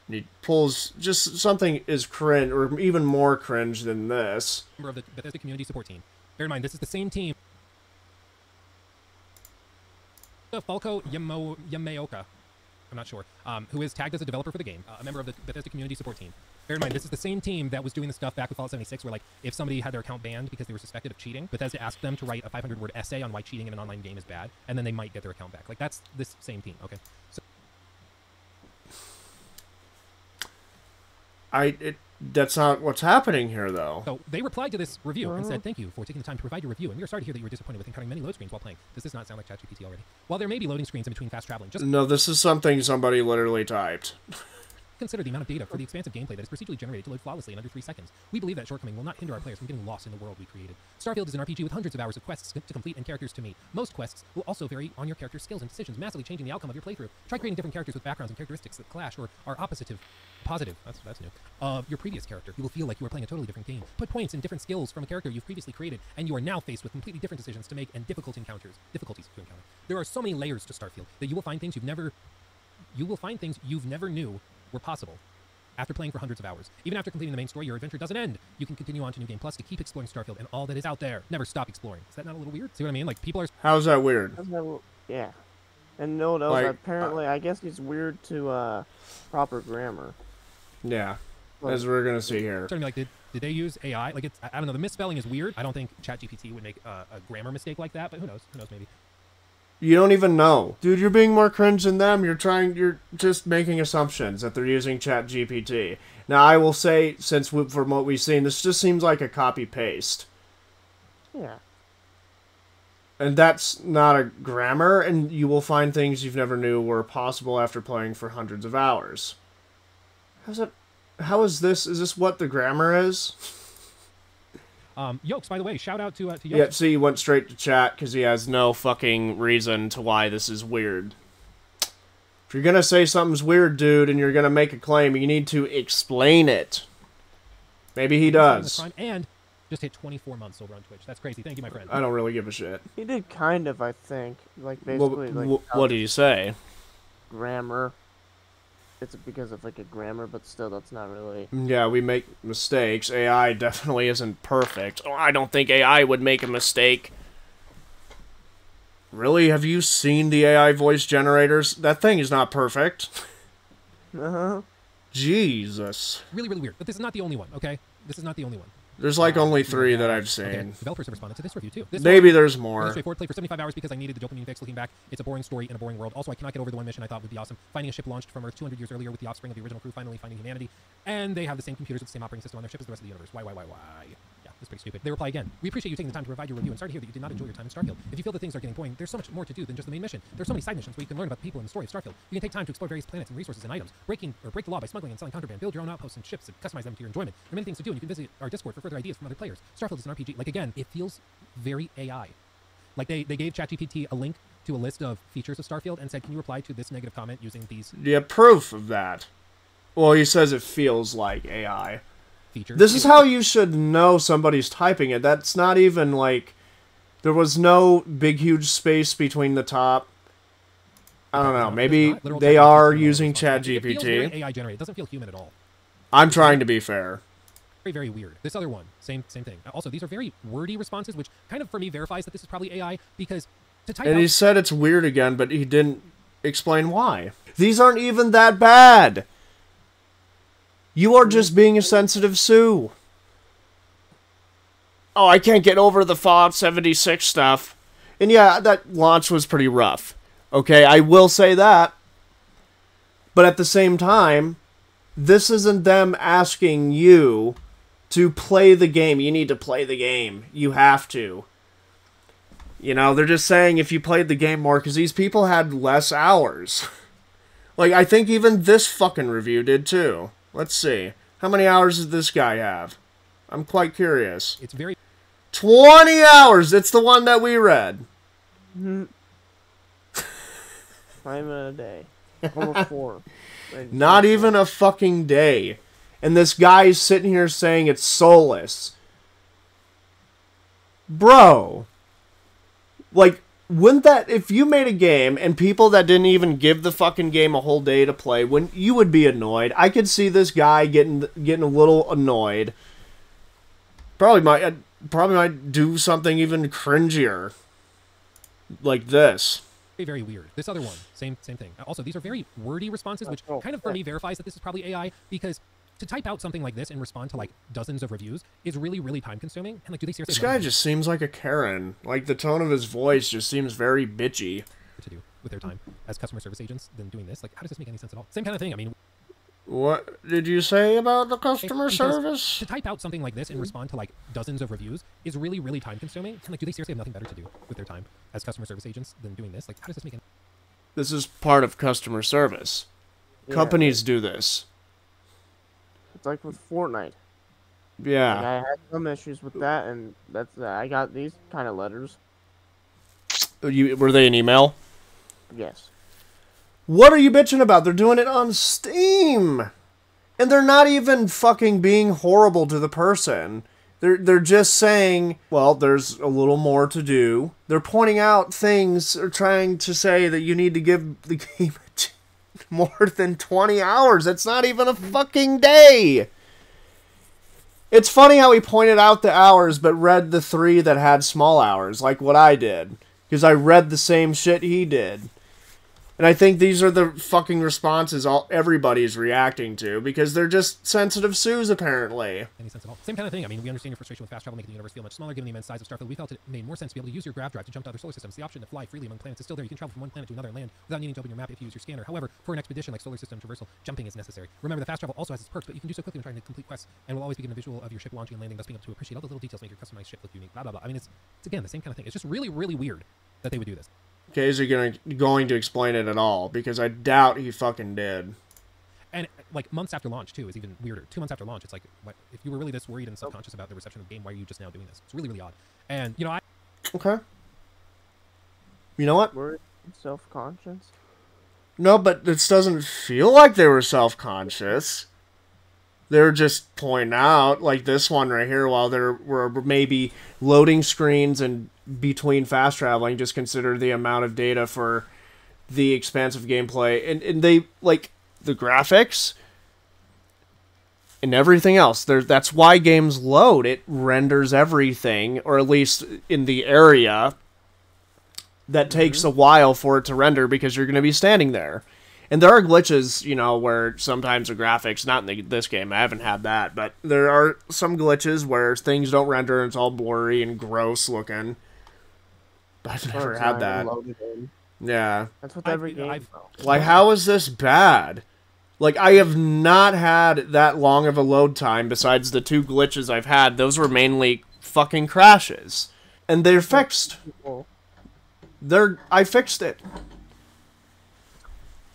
And he pulls just something is cringe, or even more cringe than this. Member of the Bethesda community support team. Bear in mind, this is the same team. Falco Yamaoka, I'm not sure, who is tagged as a developer for the game, a member of the Bethesda community support team. Bear in mind, this is the same team that was doing the stuff back with Fallout 76, where, like, if somebody had their account banned because they were suspected of cheating, Bethesda asked them to write a 500-word essay on why cheating in an online game is bad, and then they might get their account back. Like, that's this same team, okay? So that's not what's happening here, though. So they replied to this review and said, thank you for taking the time to provide your review, and we are sorry to hear that you were disappointed with encountering many load screens while playing. Does this not sound like ChatGPT already? While there may be loading screens in between fast traveling, just... No, this is something somebody literally typed. Consider the amount of data for the expansive gameplay that is procedurally generated to load flawlessly in under 3 seconds. We believe that shortcoming will not hinder our players from getting lost in the world we created. Starfield is an RPG with hundreds of hours of quests to complete and characters to meet. Most quests will also vary on your character's skills and decisions, massively changing the outcome of your playthrough. Try creating different characters with backgrounds and characteristics that clash or are positive, that's new, of your previous character. You will feel like you are playing a totally different game. Put points in different skills from a character you've previously created, and you are now faced with completely different decisions to make and difficulties to encounter. There are so many layers to Starfield that you will find things you've never knew were possible. After playing for hundreds of hours. Even after completing the main story, your adventure doesn't end. You can continue on to New Game Plus to keep exploring Starfield and all that is out there. Never stop exploring. Is that not a little weird? See what I mean? Like, people are... How's that weird? Yeah. And no, like, apparently, I guess it's weird to, proper grammar. Yeah. As we're gonna see here. Starting like, did they use AI? Like, it's... I don't know, the misspelling is weird. I don't think ChatGPT would make a grammar mistake like that, but who knows? Who knows, maybe. You don't even know. Dude, you're being more cringe than them. You're just making assumptions that they're using ChatGPT. Now, I will say, from what we've seen, this just seems like a copy-paste. Yeah. And that's not a grammar, and you will find things you've never knew were possible after playing for hundreds of hours. How is this what the grammar is? Yokes, by the way, shout out to Yokes. Yeah, see, he went straight to chat because he has no fucking reason to why this is weird. If you're gonna say something's weird, dude, and you're gonna make a claim, you need to explain it. Maybe he does. And just hit 24 months over on Twitch. That's crazy. Thank you, my friend. I don't really give a shit. He did kind of, I think. Like, basically, what did he say? Grammar. It's because of, like, a grammar, but still, that's not really... Yeah, we make mistakes. AI definitely isn't perfect. Oh, I don't think AI would make a mistake. Really? Have you seen the AI voice generators? That thing is not perfect. Uh-huh. Jesus. Really, really weird. But this is not the only one, okay? This is not the only one. There's like only 3 that I've seen. Okay. Developers have responded to this review too. Maybe there's more. Straightforward. Played for 75 hours because I needed the dopamine fix. Looking back, it's a boring story in a boring world. Also, I cannot get over the one mission I thought would be awesome. Finding a ship launched from Earth 200 years earlier with the offspring of the original crew finally finding humanity. And they have the same computers with the same operating system on their ship as the rest of the universe. Why? Yeah, that's pretty stupid. They reply again. We appreciate you taking the time to provide your review and sorry to hear that you did not enjoy your time in Starfield. If you feel that things are getting boring, there's so much more to do than just the main mission. There's so many side missions where you can learn about the people in the story of Starfield. You can take time to explore various planets and resources and items, break the law by smuggling and selling contraband, build your own outposts and ships and customize them to your enjoyment. There are many things to do, and you can visit our Discord for further ideas from other players. Starfield is an RPG. Like, again, it feels very AI. Like, they gave ChatGPT a link to a list of features of Starfield and said, can you reply to this negative comment using these... Yeah, proof of that. Well, he says it feels like AI. Features. This is how you should know somebody's typing it. That's not even, like... There was no big, huge space between the top. I don't know. Maybe they are using ChatGPT. It feels very AI generated. It doesn't feel human at all. I'm trying to be fair. Very, very weird. This other one, same thing. Also, these are very wordy responses, which kind of for me verifies that this is probably AI because to type And out, he said it's weird again, but he didn't explain why. These aren't even that bad. You are just being a sensitive Sue. Oh, I can't get over the Fallout 76 stuff. And yeah, that launch was pretty rough. Okay, I will say that. But at the same time, this isn't them asking you to play the game. You need to play the game. You have to. You know, they're just saying if you played the game more, because these people had less hours. Like, I think even this fucking review did too. Let's see. How many hours did this guy have? I'm quite curious. It's very 20 hours! It's the one that we read. 5 minutes a day. Almost 4. Not even a fucking day. And this guy's sitting here saying it's soulless. Bro. Like, wouldn't that... If you made a game and people that didn't even give the fucking game a whole day to play, you would be annoyed. I could see this guy getting a little annoyed. Probably might do something even cringier. Like this. very, very weird. This other one, same thing. Also, these are very wordy responses, which kind of for me verifies that this is probably AI because to type out something like this and respond to like dozens of reviews is really, really time consuming. And like, do they seriously? This guy just seems like a Karen. Like the tone of his voice just seems very bitchy. To do with their time as customer service agents than doing this. Like, how does this make any sense at all? Same kind of thing. I mean, what did you say about the customer service? To type out something like this and respond to like dozens of reviews is really, really time consuming. And like, do they seriously have nothing better to do with their time as customer service agents than doing this? Like, how does this make any... This is part of customer service. Yeah. Companies do this. It's like with Fortnite. Yeah. Like I had some issues with that, and that's I got these kind of letters. Were they an email? Yes. What are you bitching about? They're doing it on Steam. And they're not even fucking being horrible to the person. They're just saying, well, there's a little more to do. They're pointing out things or trying to say that you need to give the game more than 20 hours. It's not even a fucking day. It's funny how he pointed out the hours but read the 3 that had small hours, like what I did. Because I read the same shit he did. And I think these are the fucking responses everybody's reacting to, because they're just sensitive Sues, apparently. Any sense at all? Same kind of thing. I mean, we understand your frustration with fast travel making the universe feel much smaller given the immense size of Starfield. We felt it made more sense to be able to use your grav drive to jump to other solar systems. The option to fly freely among planets is still there. You can travel from one planet to another and land without needing to open your map if you use your scanner. However, for an expedition like solar system traversal, jumping is necessary. Remember, the fast travel also has its perks, but you can do so quickly when trying to complete quests, and will always be given a visual of your ship launching and landing, thus being able to appreciate all the little details make your customized ship look unique. Blah blah blah. I mean, it's again the same kind of thing. It's just really, really weird that they would do this. Okay, is he going to explain it at all? Because I doubt he fucking did. And, like, months after launch, too, is even weirder. 2 months after launch, it's like, what, if you were really this worried and subconscious about the reception of the game, why are you just now doing this? It's really, really odd. And, you know, Okay. You know what? Worried and self-conscious? No, but this doesn't feel like they were self-conscious. They were just pointing out, like this one right here, while there were maybe loading screens and between fast traveling, just consider the amount of data for the expansive gameplay. And they, like, the graphics and everything else. That's why games load. It renders everything, or at least in the area that takes a while for it to render because you're going to be standing there. And there are glitches, you know, where sometimes the graphics, not in this game, I haven't had that, but there are some glitches where things don't render and it's all blurry and gross looking. I've never had that. Yeah. That's what every game. Like, how is this bad? Like, I have not had that long of a load time besides the 2 glitches I've had. Those were mainly fucking crashes. And they're fixed. I fixed it.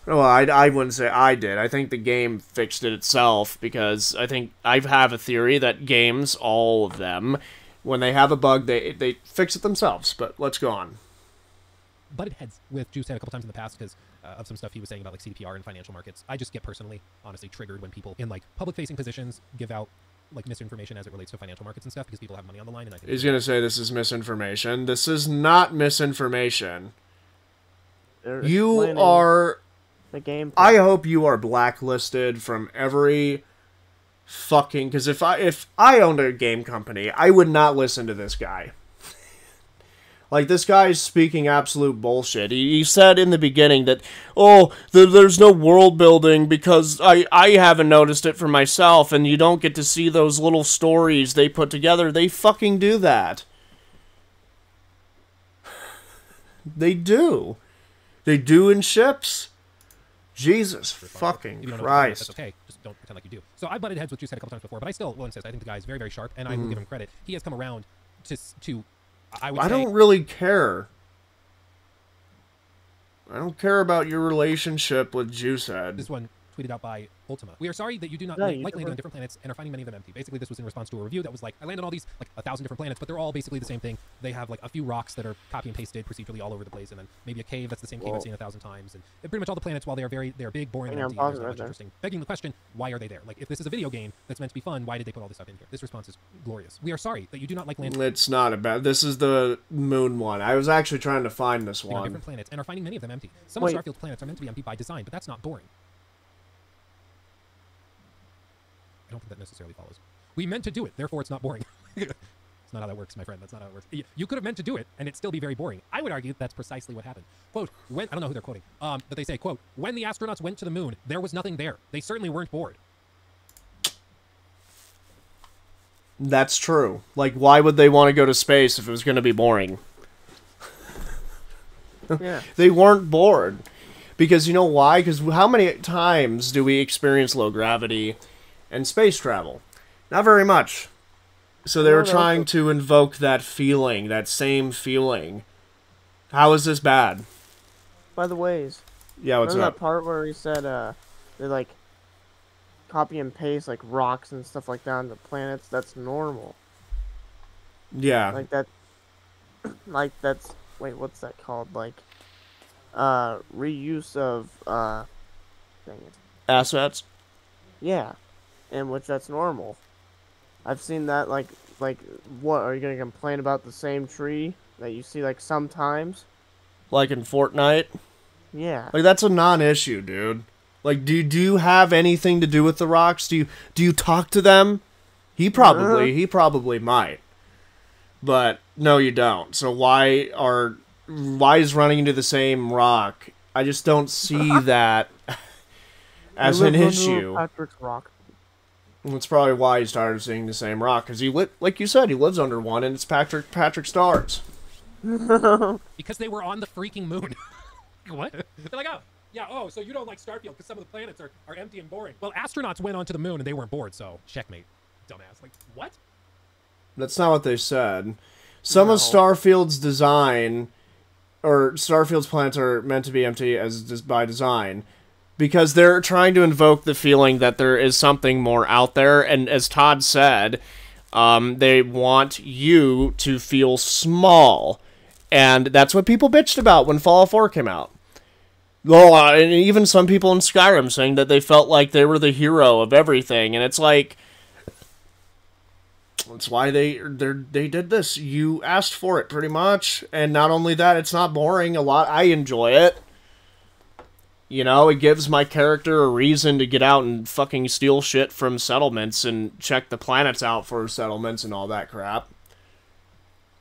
Well, I wouldn't say I did. I think the game fixed it itself, because I think I have a theory that games, all of them, when they have a bug, they fix it themselves. But let's go on. Butted heads with Juice a couple times in the past because of some stuff he was saying about like CDPR and financial markets. I just get personally, honestly, triggered when people in like public-facing positions give out like misinformation as it relates to financial markets and stuff, because people have money on the line. And I think he's gonna say this is misinformation. This is not misinformation. You are... The game. I hope you are blacklisted from every fucking... Because if I owned a game company, I would not listen to this guy. Like, this guy's speaking absolute bullshit. He said in the beginning that, oh, there's no world building because I haven't noticed it for myself, and you don't get to see those little stories they put together. They fucking do that. They do. They do in ships. Jesus fucking Christ. That's okay. Just don't pretend like you do. So I butted heads with Juicehead a couple times before, but I still will insist. I think the guy is very, very sharp, and I will give him credit. He has come around to I don't really care. I don't care about your relationship with Juicehead. This one tweeted out by Ultima. We are sorry that you do not like landing on different planets and are finding many of them empty. Basically, this was in response to a review that was like, I landed on all these, like, 1,000 different planets, but they're all basically the same thing. They have, like, a few rocks that are copy and pasted procedurally all over the place, and then maybe a cave that's the same cave I've seen 1,000 times. And pretty much all the planets, while they are big, boring, and empty, there's not much interesting. Begging the question, why are they there? Like, if this is a video game that's meant to be fun, why did they put all this stuff in here? This response is glorious. We are sorry that you do not like landing. It's not about... This is the moon one. I was actually trying to find this one. Different planets, and are finding many of them empty. Some of Starfield's planets are meant to be empty by design, but that's not boring. I don't think that necessarily follows. We meant to do it, therefore it's not boring. It's not how that works, my friend. That's not how it works. You could have meant to do it, and it'd still be very boring. I would argue that's precisely what happened. Quote, I don't know who they're quoting, but they say, quote, when the astronauts went to the moon, there was nothing there. They certainly weren't bored. That's true. Like, why would they want to go to space if it was going to be boring? Yeah. They weren't bored. Because you know why? Because how many times do we experience low gravity and space travel? Not very much. So they were trying to invoke that feeling, that same feeling. How is this bad? By the ways. Yeah, what's Remember that part where he said they like copy and paste like rocks and stuff like that on the planets? That's normal. Yeah. Like that. Like that's. Wait, what's that called? Like reuse of dang it. Assets? Yeah. In which that's normal. I've seen that, like, what, are you gonna complain about the same tree that you see, like, sometimes? Like in Fortnite? Yeah. Like, that's a non-issue, dude. Like, do you have anything to do with the rocks? Do you talk to them? He probably might. But, no, you don't. So why is running into the same rock? I just don't see that as an issue. Patrick's rock. That's probably why he started seeing the same rock, because like you said, he lives under one, and it's Patrick Stars. Because they were on the freaking moon. What? They're like, oh, yeah, oh, so you don't like Starfield because some of the planets are empty and boring. Well, astronauts went onto the moon and they weren't bored, so checkmate, dumbass. Like, what? That's not what they said. Some of Starfield's design, or Starfield's planets are meant to be empty by design. Because they're trying to invoke the feeling that there is something more out there, and as Todd said, they want you to feel small. And that's what people bitched about when Fallout 4 came out. Well, and even some people in Skyrim saying that they felt like they were the hero of everything, and it's like, that's why they did this. You asked for it, pretty much, and not only that, it's not boring. I enjoy it. You know, it gives my character a reason to get out and fucking steal shit from settlements and check the planets out for settlements and all that crap.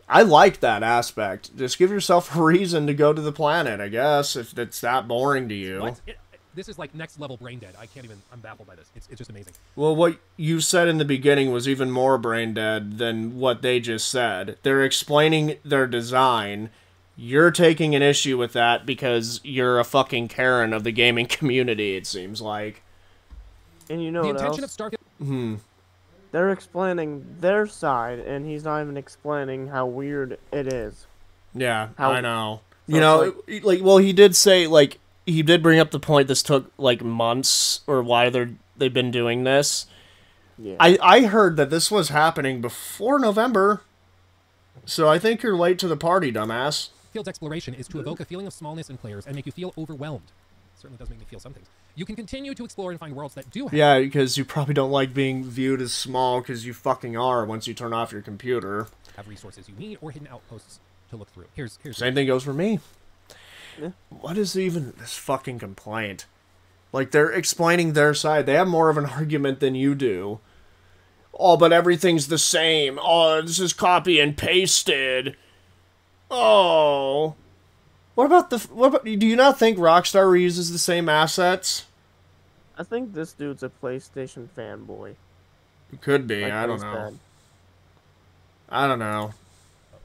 I like that aspect. Just give yourself a reason to go to the planet, I guess, if it's that boring to you. This is like next level brain dead. I'm baffled by this. It's just amazing. Well, what you said in the beginning was even more brain dead than what they just said. They're explaining their design. You're taking an issue with that because you're a fucking Karen of the gaming community, it seems like. And you know what else? The intention of Starfield... They're explaining their side, and he's not even explaining how weird it is. Yeah, I know. So you know, well, he did say, like, he did bring up the point this took, like, months, or why they've been doing this. Yeah. I heard that this was happening before November, so I think you're late to the party, dumbass. Field's exploration is to evoke a feeling of smallness in players and make you feel overwhelmed. It certainly does make me feel some things. You can continue to explore and find worlds that do have... Yeah, because you probably don't like being viewed as small, because you fucking are once you turn off your computer. Have resources you need or hidden outposts to look through. Here's Same thing goes for me. What is even this fucking complaint? Like, they're explaining their side. They have more of an argument than you do. Oh, but everything's the same. Oh, this is copy and pasted. Oh. What about do you not think Rockstar reuses the same assets? I think this dude's a PlayStation fanboy. It could be. Like I don't know. I don't know.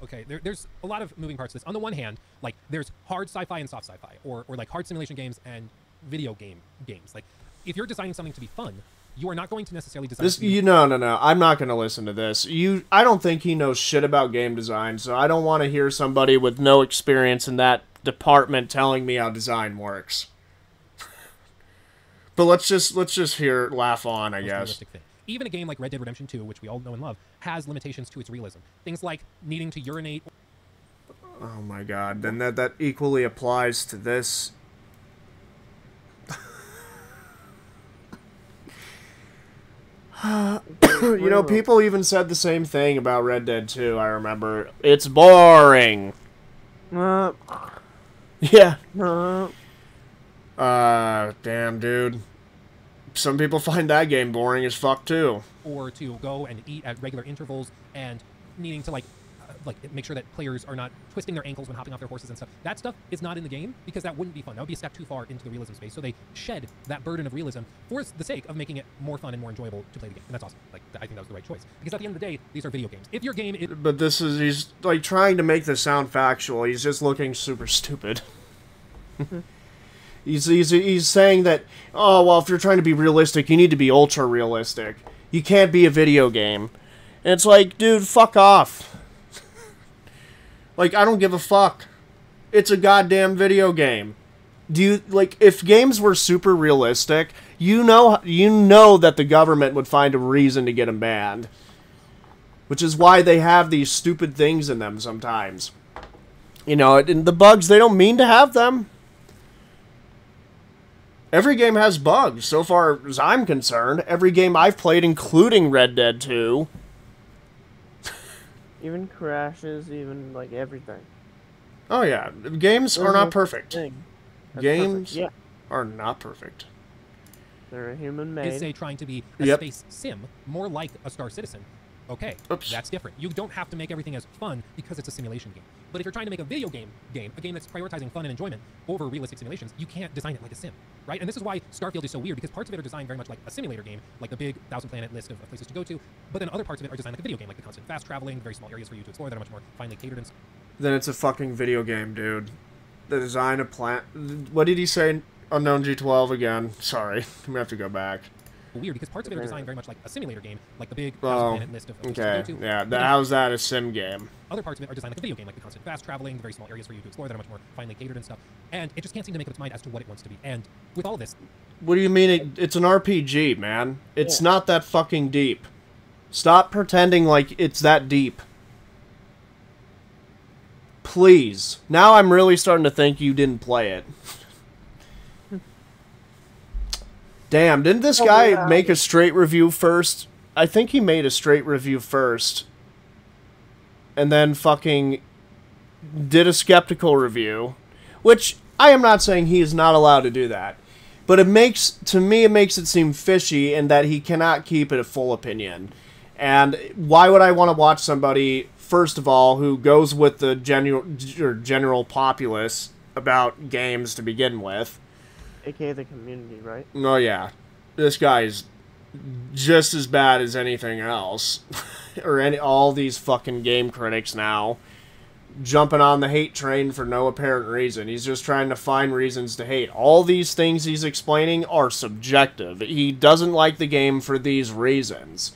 Okay, there's a lot of moving parts to this. On the one hand, like, there's hard sci-fi and soft sci-fi, or like hard simulation games and video games. Like, if you're designing something to be fun, you are not going to necessarily design this. No. I'm not going to listen to this. I don't think he knows shit about game design, so I don't want to hear somebody with no experience in that department telling me how design works. But let's just laugh on, I guess. Even a game like Red Dead Redemption 2, which we all know and love, has limitations to its realism. Things like needing to urinate. Oh my god, then that equally applies to this. You know, people even said the same thing about Red Dead 2, I remember. It's boring. Yeah. Damn, dude. Some people find that game boring as fuck, too. Or to go and eat at regular intervals and needing to, like make sure that players are not twisting their ankles when hopping off their horses and stuff. That stuff is not in the game because that wouldn't be fun. That would be a step too far into the realism space. So they shed that burden of realism for the sake of making it more fun and more enjoyable to play the game. And that's awesome. Like, I think that was the right choice. Because at the end of the day, these are video games. If your game is... But he's, like, trying to make this sound factual. He's just looking super stupid. He's saying that, oh, well, if you're trying to be realistic, you need to be ultra-realistic. You can't be a video game. And it's like, dude, fuck off. Like, I don't give a fuck. It's a goddamn video game. If games were super realistic, you know that the government would find a reason to get them banned. Which is why they have these stupid things in them sometimes. You know, and the bugs, they don't mean to have them. Every game has bugs, so far as I'm concerned. Every game I've played, including Red Dead 2. Even crashes, even, like, everything. Oh, yeah. Games are not perfect. Games are not perfect. They're a human-made. Is, say, trying to be a space sim, more like a Star Citizen. Okay, that's different. You don't have to make everything as fun because it's a simulation game. But if you're trying to make a video game, a game that's prioritizing fun and enjoyment over realistic simulations, you can't design it like a sim, right? And this is why Starfield is so weird, because parts of it are designed very much like a simulator game, like the big 1,000-planet list of places to go to, but then other parts of it are designed like a video game, like the constant fast traveling, very small areas for you to explore that are much more finely catered and... Then it's a fucking video game, dude. The design of What did he say? Unknown G12 again. Sorry, I'm gonna have to go back. Weird, because parts of it are designed very much like a simulator game, like the big 1,000-planet list of places to go to. Yeah, how's that a sim game? Other parts of it are designed like a video game, like the constant fast traveling, very small areas for you to explore that are much more finely catered and stuff. And it just can't seem to make up its mind as to what it wants to be. And with all this... What do you mean? It's an RPG, man. It's not that fucking deep. Stop pretending like it's that deep. Please. Now I'm really starting to think you didn't play it. Damn, didn't this guy make a straight review first? I think he made a straight review first. And then fucking did a skeptical review. Which, I am not saying he is not allowed to do that. But it makes it seem fishy in that he cannot keep it a full opinion. And why would I want to watch somebody, first of all, who goes with the general populace about games to begin with? AKA the community, right? Oh, yeah. This guy's just as bad as anything else. Or all these fucking game critics now. Jumping on the hate train for no apparent reason. He's just trying to find reasons to hate. All these things he's explaining are subjective. He doesn't like the game for these reasons.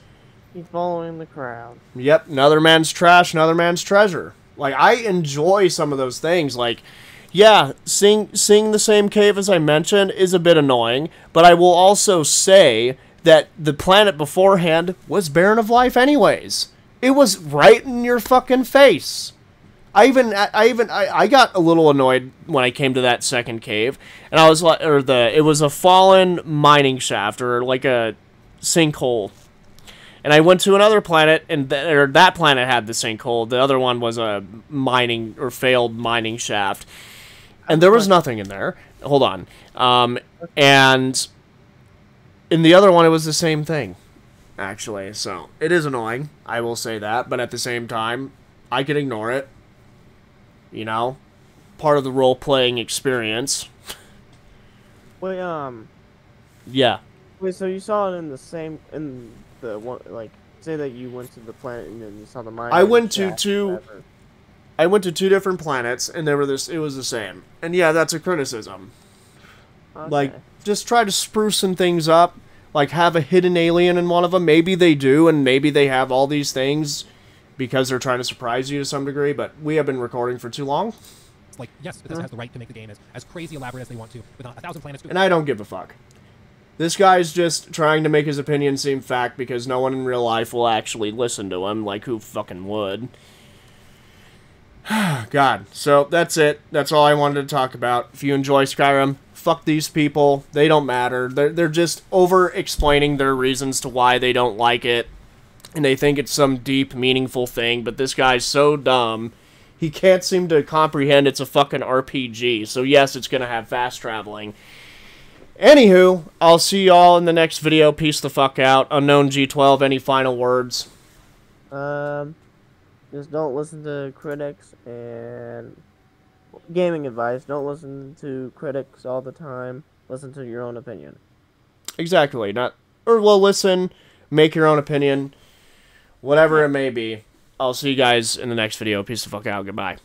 He's following the crowd. Yep, another man's trash, another man's treasure. Like, I enjoy some of those things, like... Yeah, seeing the same cave as I mentioned is a bit annoying, but I will also say that the planet beforehand was barren of life anyways. It was right in your fucking face. I got a little annoyed when I came to that second cave, and I was like, it was a fallen mining shaft, or like a sinkhole. And I went to another planet, and that planet had the sinkhole. The other one was a mining, or failed mining shaft. And there was nothing in there. Hold on. And in the other one, it was the same thing, actually. So it is annoying. I will say that. But at the same time, I can ignore it. You know? Part of the role-playing experience. Wait, Yeah. Wait, so you saw it in the one, like, say that you went to the planet and then you saw the mine. I went to two different planets, and it was the same. And yeah, that's a criticism. Okay. Like, just try to spruce some things up. Like, have a hidden alien in one of them. Maybe they do, and maybe they have all these things because they're trying to surprise you to some degree, but we have been recording for too long. Like, yes, Bethesda has the right to make the game as crazy elaborate as they want to, with 1,000 planets. And I don't give a fuck. This guy's just trying to make his opinion seem fact because no one in real life will actually listen to him. Like, who fucking would? God. So, that's it. That's all I wanted to talk about. If you enjoy Skyrim, fuck these people. They don't matter. They're just over-explaining their reasons to why they don't like it. And they think it's some deep, meaningful thing. But this guy's so dumb. He can't seem to comprehend it's a fucking RPG. So, yes, it's going to have fast traveling. Anywho, I'll see y'all in the next video. Peace the fuck out. Unknown G12, any final words? Just don't listen to critics, and gaming advice, don't listen to critics all the time. Listen to your own opinion. Exactly. Listen, make your own opinion. Whatever it may be. I'll see you guys in the next video. Peace the fuck out. Goodbye.